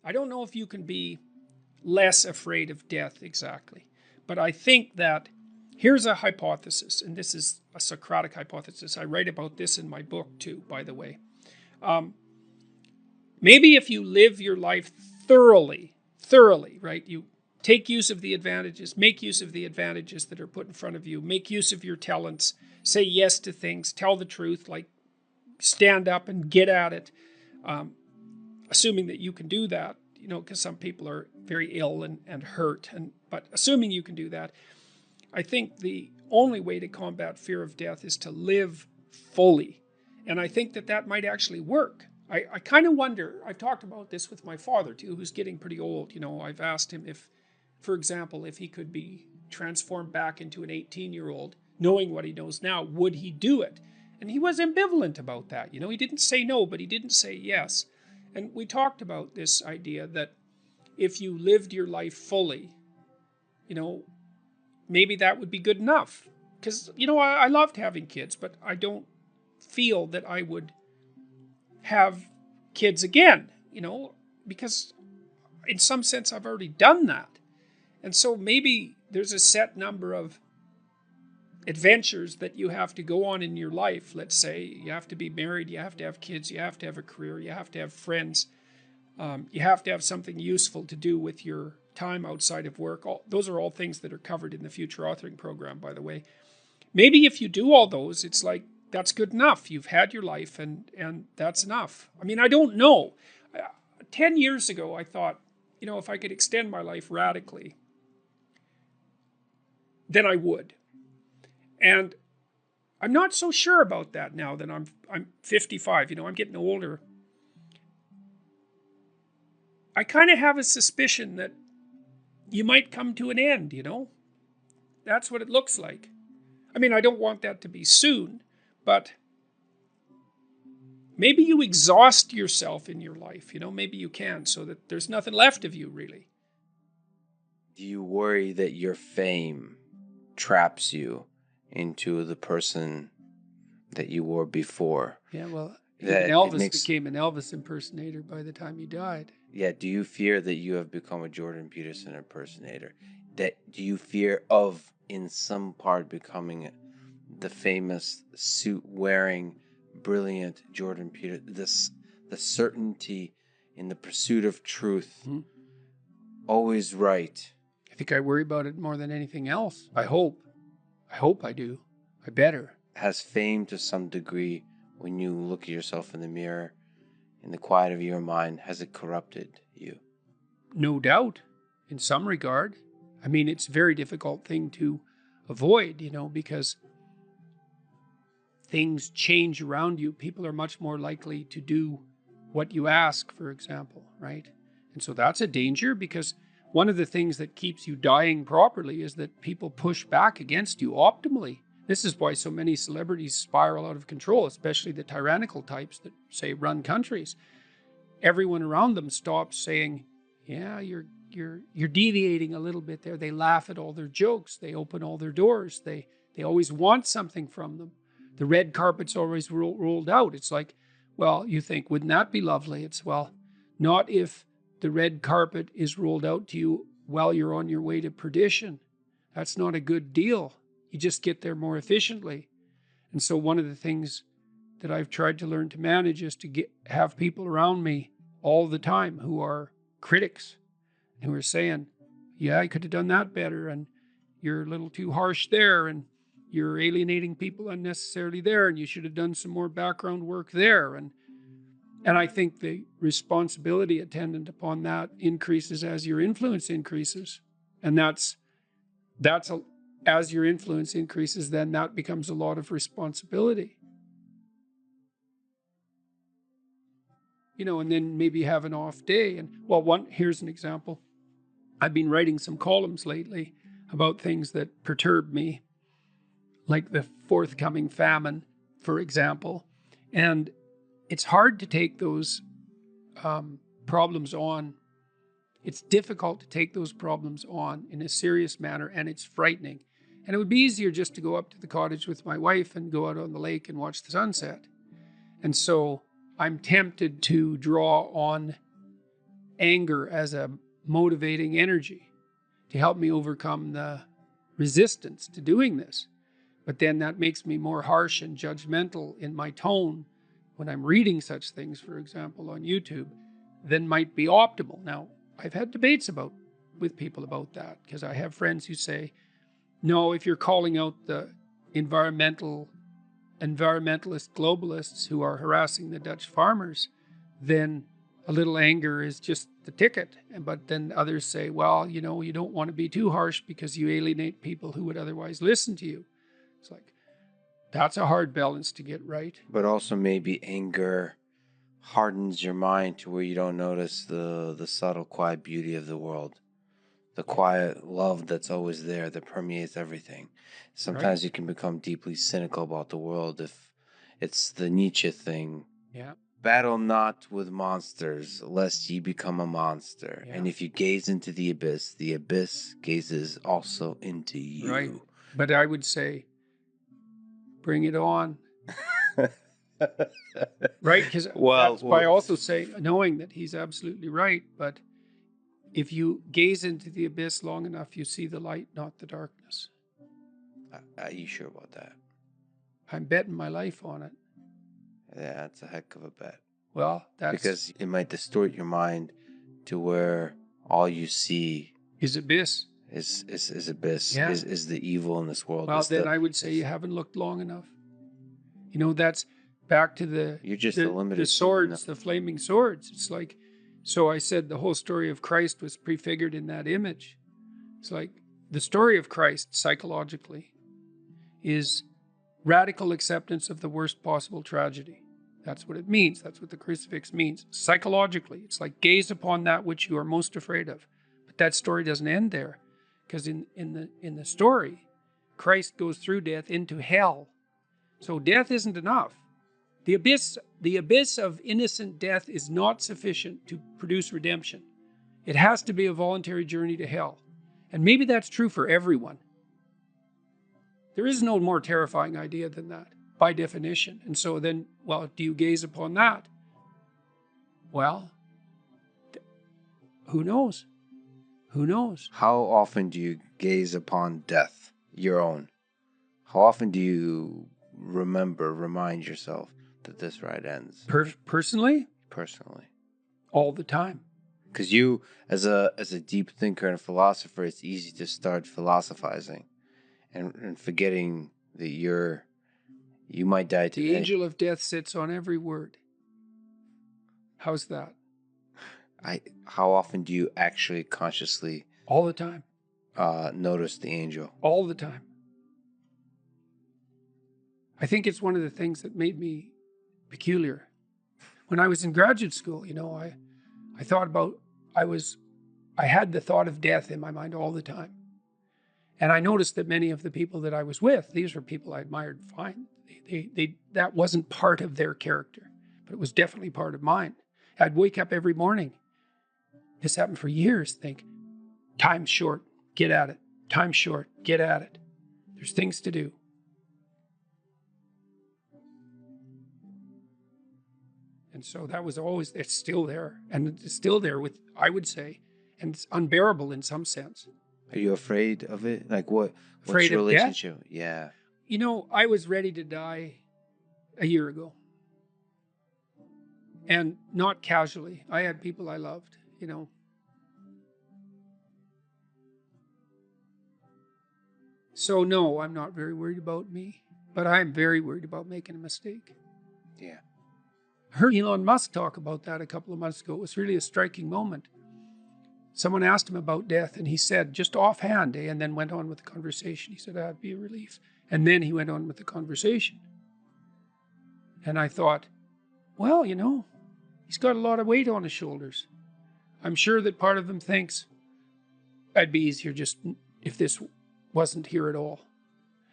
I don't know if you can be less afraid of death exactly. But I think that here's a hypothesis, and this is a Socratic hypothesis. I write about this in my book too, by the way. Maybe if you live your life thoroughly, right? You take use of the advantages, make use of the advantages that are put in front of you, make use of your talents, say yes to things, tell the truth, like stand up and get at it, assuming that you can do that, because some people are very ill and hurt, but assuming you can do that, I think the only way to combat fear of death is to live fully. And I think that might actually work. I kind of wonder, I've talked about this with my father too, who's getting pretty old. I've asked him if, for example, if he could be transformed back into an 18-year-old, knowing what he knows now, would he do it? And he was ambivalent about that. He didn't say no, but he didn't say yes. And we talked about this idea that if you lived your life fully, maybe that would be good enough. Because, I loved having kids, but I don't feel that I would have kids again, because in some sense I've already done that. And so maybe there's a set number of adventures that you have to go on in your life. Let's say you have to be married, you have to have kids, you have to have a career, you have to have friends, you have to have something useful to do with your time outside of work. Those are all things that are covered in the Future Authoring Program, by the way. Maybe if you do all those, it's like, that's good enough. You've had your life and that's enough. I mean, I don't know. 10 years ago, I thought, if I could extend my life radically, then I would. And I'm not so sure about that now that I'm 55. I'm getting older. I kind of have a suspicion that you might come to an end, That's what it looks like. I mean, I don't want that to be soon, but maybe you exhaust yourself in your life, maybe you can, so that there's nothing left of you, really. Do you worry that your fame traps you into the person that you were before? Yeah, well, even Elvis became an Elvis impersonator by the time he died. Yeah, do you fear that you have become a Jordan Peterson impersonator? Do you fear of, in some part, becoming the famous suit-wearing, brilliant Jordan Peterson? The certainty in the pursuit of truth, always right. I think I worry about it more than anything else. I hope I do. I better. Has fame, to some degree, when you look at yourself in the mirror, in the quiet of your mind, has it corrupted you? No doubt, in some regard. I mean, it's a very difficult thing to avoid, because things change around you. People are much more likely to do what you ask, for example, right? And so that's a danger, because one of the things that keeps you dying properly is that people push back against you optimally. This is why so many celebrities spiral out of control, especially the tyrannical types that, say, run countries. Everyone around them stops saying, yeah, you're deviating a little bit there. They laugh at all their jokes. They open all their doors. They always want something from them. The red carpet's always rolled out. It's like, well, you think, wouldn't that be lovely? It's, well, not if the red carpet is rolled out to you while you're on your way to perdition. That's not a good deal. You just get there more efficiently. And so one of the things that I've tried to learn to manage is to have people around me all the time who are critics, who are saying, yeah, I could have done that better, and you're a little too harsh there, and you're alienating people unnecessarily there, and you should have done some more background work there. And I think the responsibility attendant upon that increases as your influence increases. And as your influence increases, then that becomes a lot of responsibility. And then maybe have an off day. And here's an example. I've been writing some columns lately about things that perturb me, like the forthcoming famine, for example. And it's hard to take those problems on. It's difficult to take those problems on in a serious manner, and it's frightening. And it would be easier just to go up to the cottage with my wife and go out on the lake and watch the sunset. And so I'm tempted to draw on anger as a motivating energy to help me overcome the resistance to doing this. But then that makes me more harsh and judgmental in my tone when I'm reading such things, for example, on YouTube, than might be optimal. Now, I've had debates with people about that, because I have friends who say, no, if you're calling out the environmentalist globalists who are harassing the Dutch farmers, then a little anger is just the ticket. But then others say, well, you don't want to be too harsh because you alienate people who would otherwise listen to you. It's like, that's a hard balance to get right. But also maybe anger hardens your mind to where you don't notice the subtle, quiet beauty of the world. The quiet love that's always there, that permeates everything. Sometimes you can become deeply cynical about the world if it's the Nietzsche thing. Yeah. Battle not with monsters, lest ye become a monster. Yeah. And if you gaze into the abyss gazes also into you. Right. But I would say, bring it on. Right? Because that's why I also say, knowing that he's absolutely right, but if you gaze into the abyss long enough, you see the light, not the darkness. Are you sure about that? I'm betting my life on it. Yeah, that's a heck of a bet. Well, that's because it might distort your mind to where all you see is abyss. Is abyss. Yeah. Is the evil in this world. Well, then I would say you haven't looked long enough. That's back to the swords, the flaming swords. It's like, so I said the whole story of Christ was prefigured in that image. It's like the story of Christ psychologically is radical acceptance of the worst possible tragedy. That's what it means. That's what the crucifix means. Psychologically, it's like gaze upon that which you are most afraid of. But that story doesn't end there, because in the story, Christ goes through death into hell. So death isn't enough. The abyss of innocent death is not sufficient to produce redemption. It has to be a voluntary journey to hell. And maybe that's true for everyone. There is no more terrifying idea than that, by definition. And so then, well, do you gaze upon that? Well, who knows? Who knows? How often do you gaze upon death, your own? How often do you remind yourself that this ride ends? Personally? Personally. All the time. Because you, as a deep thinker and philosopher, it's easy to start philosophizing and forgetting that you might die today. The angel of death sits on every word. How's that? How often do you actually consciously... All the time. Notice the angel? All the time. I think it's one of the things that made me peculiar. When I was in graduate school, I thought about, I had the thought of death in my mind all the time. And I noticed that many of the people that I was with, these were people I admired fine. That wasn't part of their character, but it was definitely part of mine. I'd wake up every morning. This happened for years. Think, time's short, get at it. Time's short, get at it. There's things to do. And so that was always, it's still there. And it's still there I would say, and it's unbearable in some sense. Are you afraid of it? Like what's afraid your of relationship? Death? Yeah. I was ready to die a year ago. And not casually. I had people I loved, So no, I'm not very worried about me, but I'm very worried about making a mistake. Yeah. I heard Elon Musk talk about that a couple of months ago. It was really a striking moment. Someone asked him about death, and he said, just offhand, and then went on with the conversation. He said, that'd be a relief. And then he went on with the conversation. And I thought, well, he's got a lot of weight on his shoulders. I'm sure that part of him thinks, it'd be easier just if this wasn't here at all.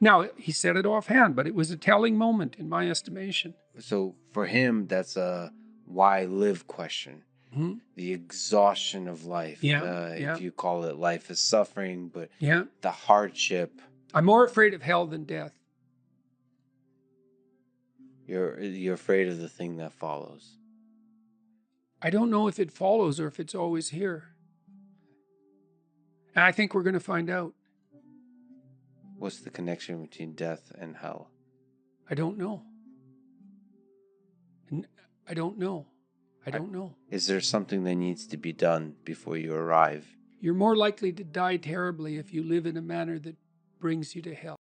Now, he said it offhand, but it was a telling moment in my estimation. So for him, that's a why live question. Mm-hmm. The exhaustion of life. If you call it life is suffering, but the hardship. I'm more afraid of hell than death. You're afraid of the thing that follows. I don't know if it follows or if it's always here. And I think we're going to find out. What's the connection between death and hell? I don't know. I don't know. I don't know. Is there something that needs to be done before you arrive? You're more likely to die terribly if you live in a manner that brings you to hell.